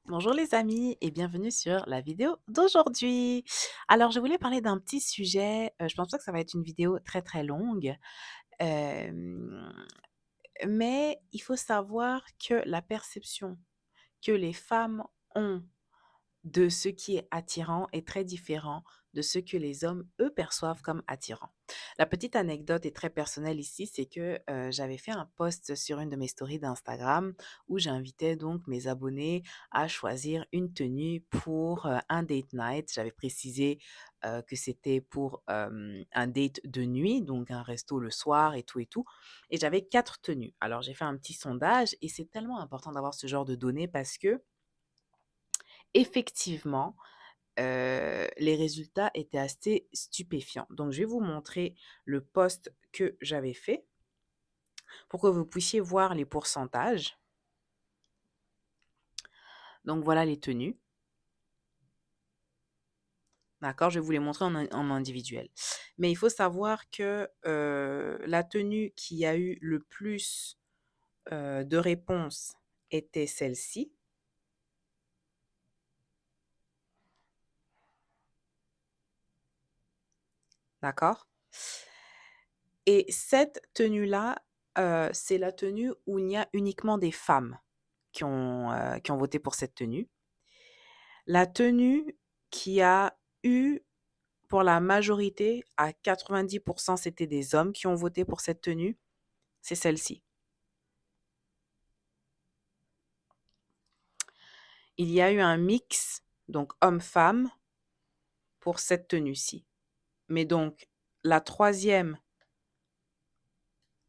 Bonjour les amis et bienvenue sur la vidéo d'aujourd'hui. Alors je voulais parler d'un petit sujet, je pense pas que ça va être une vidéo très très longue, hem, mais il faut savoir que la perception que les femmes ont de ce qui est attirant est très différent de ce que les hommes, eux, perçoivent comme attirant. La petite anecdote est très personnelle ici, c'est que j'avais fait un post sur une de mes stories d'Instagram où j'invitais donc mes abonnés à choisir une tenue pour un date night. J'avais précisé que c'était pour un date de nuit, donc un resto le soir et tout et tout. Et j'avais quatre tenues. Alors j'ai fait un petit sondage et c'est tellement important d'avoir ce genre de données parce que effectivement, les résultats étaient assez stupéfiants. Donc je vais vous montrer le post que j'avais fait pour que vous puissiez voir les pourcentages. Donc voilà les tenues, d'accord? Je vais vous les montrer en individuel. Mais il faut savoir que, la tenue qui a eu le plus, de réponses était celle-ci, d'accord? Et cette tenue-là, c'est la tenue où il y a uniquement des femmes qui ont voté pour cette tenue. La tenue qui a eu pour la majorité, à 90 c'était des hommes qui ont voté pour cette tenue, c'est celle-ci. Il y a eu un mix, donc homme-femme, pour cette tenue-ci. Mais donc, la troisième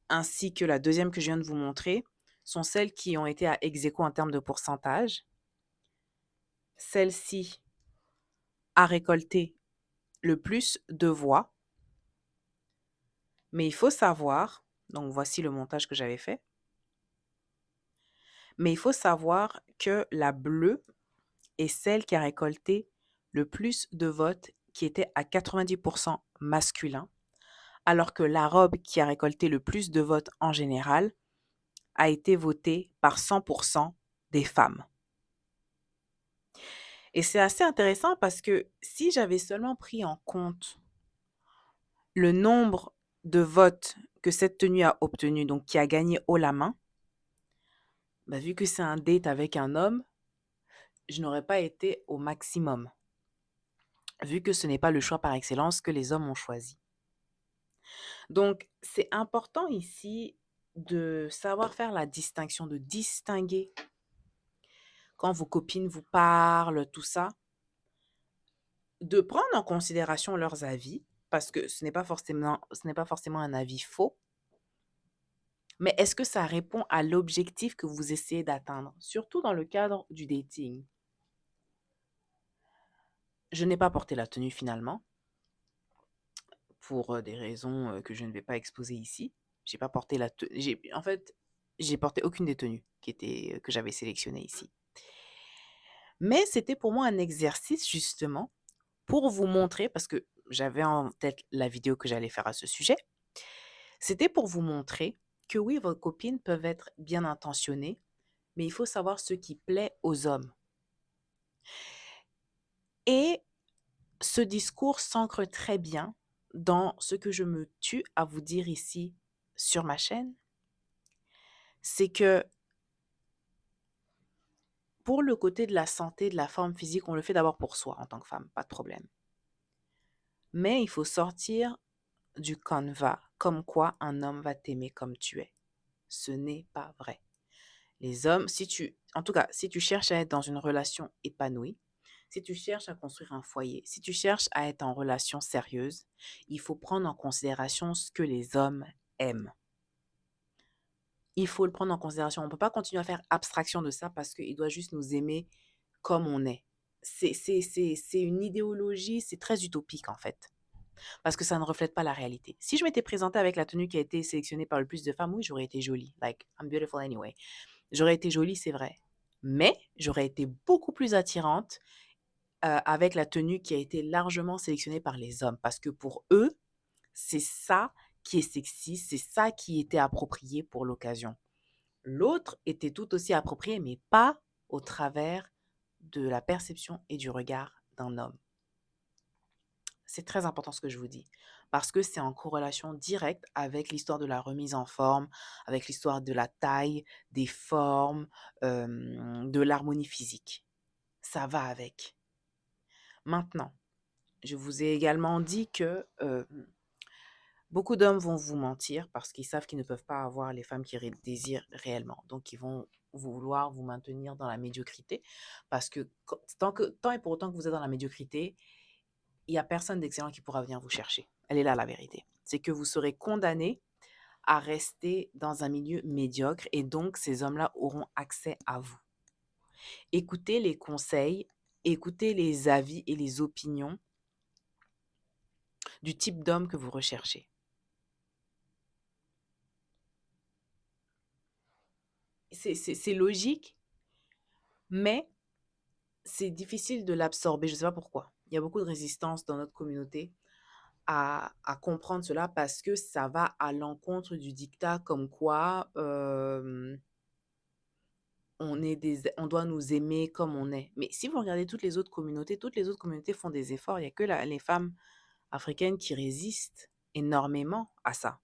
ainsi que la deuxième que je viens de vous montrer sont celles qui ont été à ex aequo en termes de pourcentage. Celle-ci a récolté le plus de voix, mais il faut savoir, donc voici le montage que j'avais fait, mais il faut savoir que la bleue est celle qui a récolté le plus de votes, qui était à 90 masculin, alors que la robe qui a récolté le plus de votes en général a été votée par 100 des femmes. Et c'est assez intéressant parce que si j'avais seulement pris en compte le nombre de votes que cette tenue a obtenu, donc qui a gagné haut la main, bah, vu que c'est un date avec un homme, je n'aurais pas été au maximum, vu que ce n'est pas le choix par excellence que les hommes ont choisi. Donc, c'est important ici de savoir faire la distinction, de distinguer quand vos copines vous parlent, tout ça, de prendre en considération leurs avis, parce que ce n'est pas forcément un avis faux, mais est-ce que ça répond à l'objectif que vous essayez d'atteindre, surtout dans le cadre du dating? Je n'ai pas porté la tenue finalement, pour des raisons que je ne vais pas exposer ici. J'ai pas porté la tenue. En fait, j'ai porté aucune des tenues que j'avais sélectionnées ici. Mais c'était pour moi un exercice justement pour vous montrer, parce que j'avais en tête la vidéo que j'allais faire à ce sujet, c'était pour vous montrer que oui, vos copines peuvent être bien intentionnées, mais il faut savoir ce qui plaît aux hommes. Et ce discours s'ancre très bien dans ce que je me tue à vous dire ici sur ma chaîne, c'est que pour le côté de la santé, de la forme physique, on le fait d'abord pour soi en tant que femme, pas de problème. Mais il faut sortir du canevas comme quoi un homme va t'aimer comme tu es. Ce n'est pas vrai. Les hommes, en tout cas, si tu cherches à être dans une relation épanouie, si tu cherches à construire un foyer, si tu cherches à être en relation sérieuse, il faut prendre en considération ce que les hommes aiment. Il faut le prendre en considération. On ne peut pas continuer à faire abstraction de ça parce qu'il doit juste nous aimer comme on est. C'est une idéologie, c'est très utopique en fait, parce que ça ne reflète pas la réalité. Si je m'étais présentée avec la tenue qui a été sélectionnée par le plus de femmes, oui, j'aurais été jolie. Like, I'm beautiful anyway. J'aurais été jolie, c'est vrai. Mais j'aurais été beaucoup plus attirante avec la tenue qui a été largement sélectionnée par les hommes. Parce que pour eux, c'est ça qui est sexy, c'est ça qui était approprié pour l'occasion. L'autre était tout aussi approprié, mais pas au travers de la perception et du regard d'un homme. C'est très important ce que je vous dis, parce que c'est en corrélation directe avec l'histoire de la remise en forme, avec l'histoire de la taille, des formes, de l'harmonie physique. Ça va avec. Maintenant, je vous ai également dit que beaucoup d'hommes vont vous mentir parce qu'ils savent qu'ils ne peuvent pas avoir les femmes qu'ils désirent réellement. Donc, ils vont vouloir vous maintenir dans la médiocrité parce que tant et pour autant que vous êtes dans la médiocrité, il n'y a personne d'excellent qui pourra venir vous chercher. Elle est là la vérité. C'est que vous serez condamné à rester dans un milieu médiocre et donc ces hommes-là auront accès à vous. Écoutez les conseils, écoutez les avis et les opinions du type d'homme que vous recherchez. C'est logique, mais c'est difficile de l'absorber. Je ne sais pas pourquoi. Il y a beaucoup de résistance dans notre communauté à comprendre cela parce que ça va à l'encontre du dictat comme quoi on doit nous aimer comme on est. Mais si vous regardez toutes les autres communautés font des efforts. Il n'y a que les femmes africaines qui résistent énormément à ça.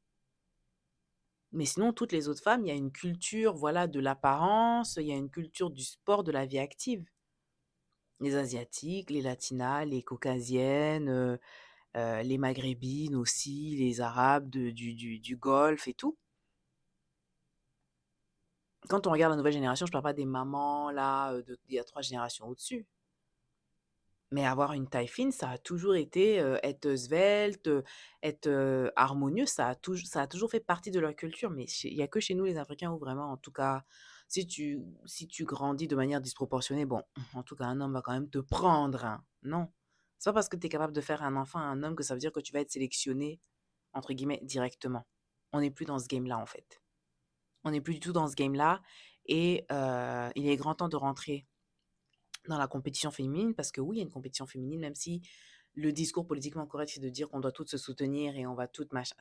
Mais sinon, toutes les autres femmes, il y a une culture, voilà, de l'apparence, il y a une culture du sport, de la vie active. Les Asiatiques, les Latinas, les Caucasiennes, les Maghrébines aussi, les Arabes du Golfe et tout. Quand on regarde la nouvelle génération, je ne parle pas des mamans là, il y a 3 générations au-dessus. Mais avoir une taille fine, ça a toujours été, être svelte, être, harmonieux, ça a toujours fait partie de leur culture. Mais il y a que chez nous les Africains où vraiment, en tout cas, si tu grandis de manière disproportionnée, bon, en tout cas, un homme va quand même te prendre, hein. Non, c'est pas parce que tu es capable de faire un enfant à un homme que ça veut dire que tu vas être «sélectionné» entre guillemets «directement». On n'est plus dans ce game-là, en fait. On n'est plus du tout dans ce game-là et il est grand temps de rentrer dans la compétition féminine, parce que oui, il y a une compétition féminine, même si le discours politiquement correct, c'est de dire qu'on doit toutes se soutenir et on va toutes machin.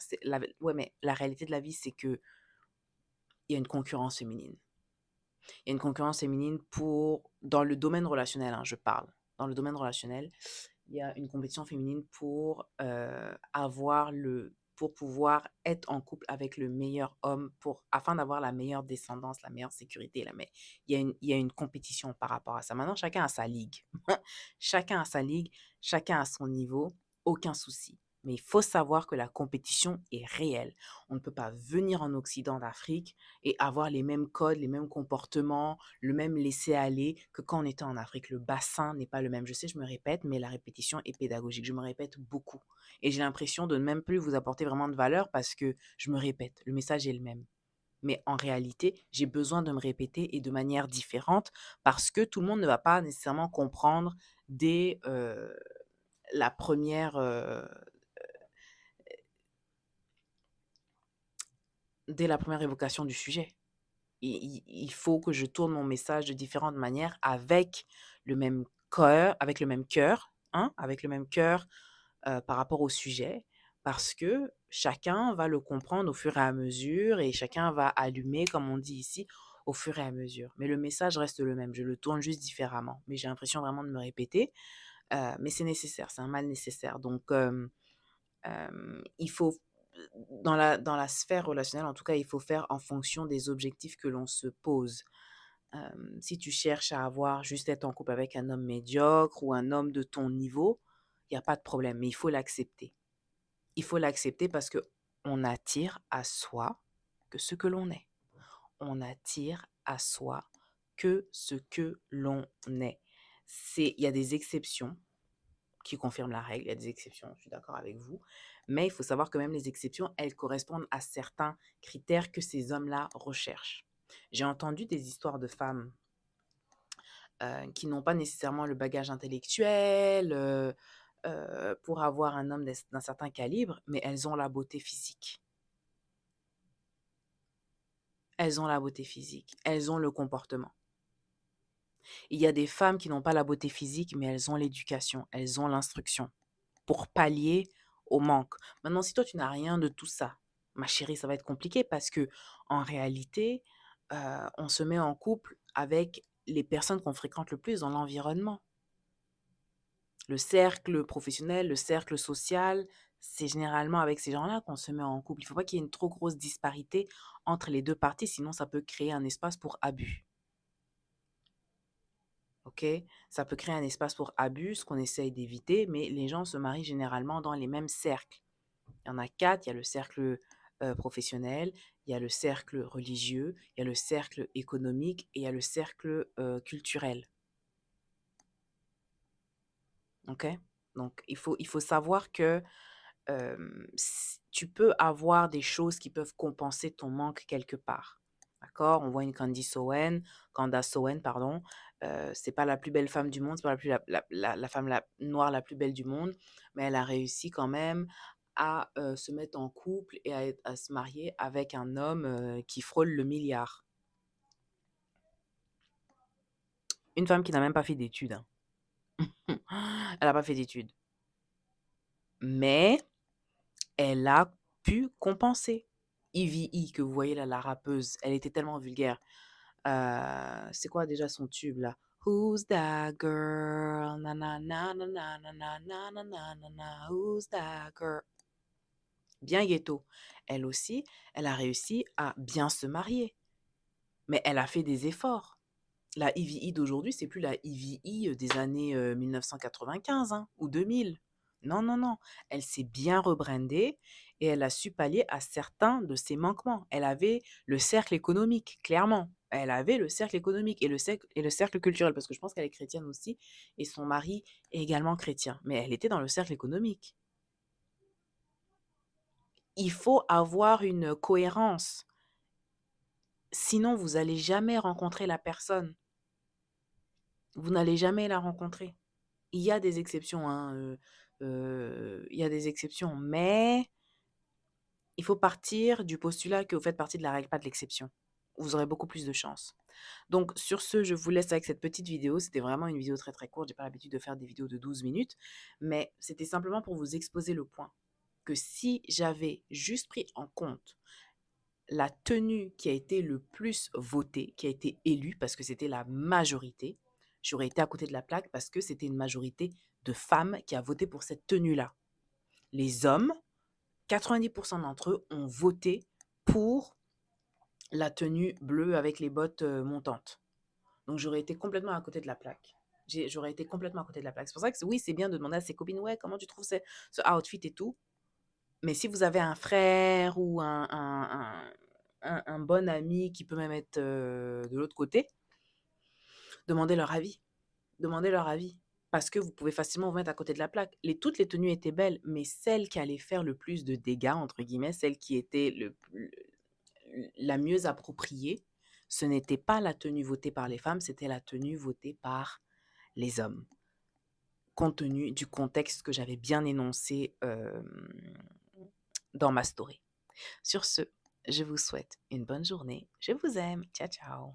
Ouais, mais la réalité de la vie, c'est que il y a une concurrence féminine. Il y a une concurrence féminine dans le domaine relationnel, hein, je parle. Dans le domaine relationnel, il y a une compétition féminine pour pouvoir être en couple avec le meilleur homme afin d'avoir la meilleure descendance, la meilleure sécurité. Il y a une compétition par rapport à ça. Maintenant, chacun a sa ligue. Chacun a sa ligue, chacun a son niveau, aucun souci. Mais il faut savoir que la compétition est réelle. On ne peut pas venir en Occident d'Afrique et avoir les mêmes codes, les mêmes comportements, le même laisser-aller que quand on était en Afrique. Le bassin n'est pas le même. Je sais, je me répète, mais la répétition est pédagogique. Je me répète beaucoup. Et j'ai l'impression de ne même plus vous apporter vraiment de valeur parce que je me répète. Le message est le même. Mais en réalité, j'ai besoin de me répéter et de manière différente parce que tout le monde ne va pas nécessairement comprendre dès la première, dès la première évocation du sujet. Il faut que je tourne mon message de différentes manières avec le même cœur, hein, avec le même cœur par rapport au sujet, parce que chacun va le comprendre au fur et à mesure et chacun va allumer, comme on dit ici, au fur et à mesure. Mais le message reste le même, je le tourne juste différemment. Mais j'ai l'impression vraiment de me répéter, mais c'est nécessaire, c'est un mal nécessaire. Donc, il faut, dans la sphère relationnelle, en tout cas, il faut faire en fonction des objectifs que l'on se pose. Si tu cherches à juste être en couple avec un homme médiocre ou un homme de ton niveau, il y a pas de problème, mais il faut l'accepter. Il faut l'accepter parce que on attire à soi que ce que l'on est. On attire à soi que ce que l'on est. Il y a des exceptions qui confirment la règle, il y a des exceptions, je suis d'accord avec vous, mais il faut savoir que même les exceptions, elles correspondent à certains critères que ces hommes-là recherchent. J'ai entendu des histoires de femmes qui n'ont pas nécessairement le bagage intellectuel pour avoir un homme d'un certain calibre, mais elles ont la beauté physique. Elles ont la beauté physique, elles ont le comportement. Il y a des femmes qui n'ont pas la beauté physique, mais elles ont l'éducation, elles ont l'instruction pour pallier au manque. Maintenant, si toi, tu n'as rien de tout ça, ma chérie, ça va être compliqué parce que en réalité, on se met en couple avec les personnes qu'on fréquente le plus dans l'environnement. Le cercle professionnel, le cercle social, c'est généralement avec ces gens-là qu'on se met en couple. Il ne faut pas qu'il y ait une trop grosse disparité entre les 2 parties, sinon ça peut créer un espace pour abus, OK? Ça peut créer un espace pour abus, ce qu'on essaye d'éviter, mais les gens se marient généralement dans les mêmes cercles. Il y en a 4, il y a le cercle, professionnel, il y a le cercle religieux, il y a le cercle économique et il y a le cercle, culturel, OK? Donc il faut savoir que tu peux avoir des choses qui peuvent compenser ton manque quelque part. D'accord? On voit une Candace Owen, pardon. C'est pas la plus belle femme du monde, c'est pas la, plus, la femme noire la plus belle du monde, mais elle a réussi quand même à se mettre en couple et à se marier avec un homme qui frôle le milliard. Une femme qui n'a même pas fait d'études, hein. Elle n'a pas fait d'études. Mais elle a pu compenser. Ivy E, que vous voyez là, la rappeuse, elle était tellement vulgaire. C'est quoi déjà son tube là? Who's that girl? Na na na na na na na na na na na na. Who's that girl? Bien ghetto. Elle aussi, elle a réussi à bien se marier. Mais elle a fait des efforts. La Ivy E d'aujourd'hui, c'est plus la Ivy E des années 1995 hein, ou 2000. Non, non, non. Elle s'est bien rebrandée et elle a su pallier à certains de ses manquements. Elle avait le cercle économique, clairement. Elle avait le cercle économique et le cercle culturel, parce que je pense qu'elle est chrétienne aussi, et son mari est également chrétien. Mais elle était dans le cercle économique. Il faut avoir une cohérence. Sinon, vous n'allez jamais rencontrer la personne. Vous n'allez jamais la rencontrer. Il y a des exceptions, hein, il y a des exceptions, mais il faut partir du postulat que vous faites partie de la règle, pas de l'exception. Vous aurez beaucoup plus de chance. Donc sur ce, je vous laisse avec cette petite vidéo. C'était vraiment une vidéo très, très courte. J'ai pas l'habitude de faire des vidéos de 12 minutes, mais c'était simplement pour vous exposer le point que si j'avais juste pris en compte la tenue qui a été le plus votée, qui a été élue parce que c'était la majorité, j'aurais été à côté de la plaque parce que c'était une majorité de femmes qui a voté pour cette tenue-là. Les hommes, 90% d'entre eux ont voté pour la tenue bleue avec les bottes montantes. Donc j'aurais été complètement à côté de la plaque. J'aurais été complètement à côté de la plaque. C'est pour ça que oui, c'est bien de demander à ses copines, ouais, comment tu trouves ce outfit et tout. Mais si vous avez un frère ou un bon ami qui peut même être de l'autre côté, demandez leur avis. Demandez leur avis. Parce que vous pouvez facilement vous mettre à côté de la plaque. Toutes les tenues étaient belles, mais celle qui allait faire le plus de dégâts, entre guillemets, celle qui était la mieux appropriée, ce n'était pas la tenue votée par les femmes, c'était la tenue votée par les hommes. Compte tenu du contexte que j'avais bien énoncé dans ma story. Sur ce, je vous souhaite une bonne journée. Je vous aime. Ciao, ciao.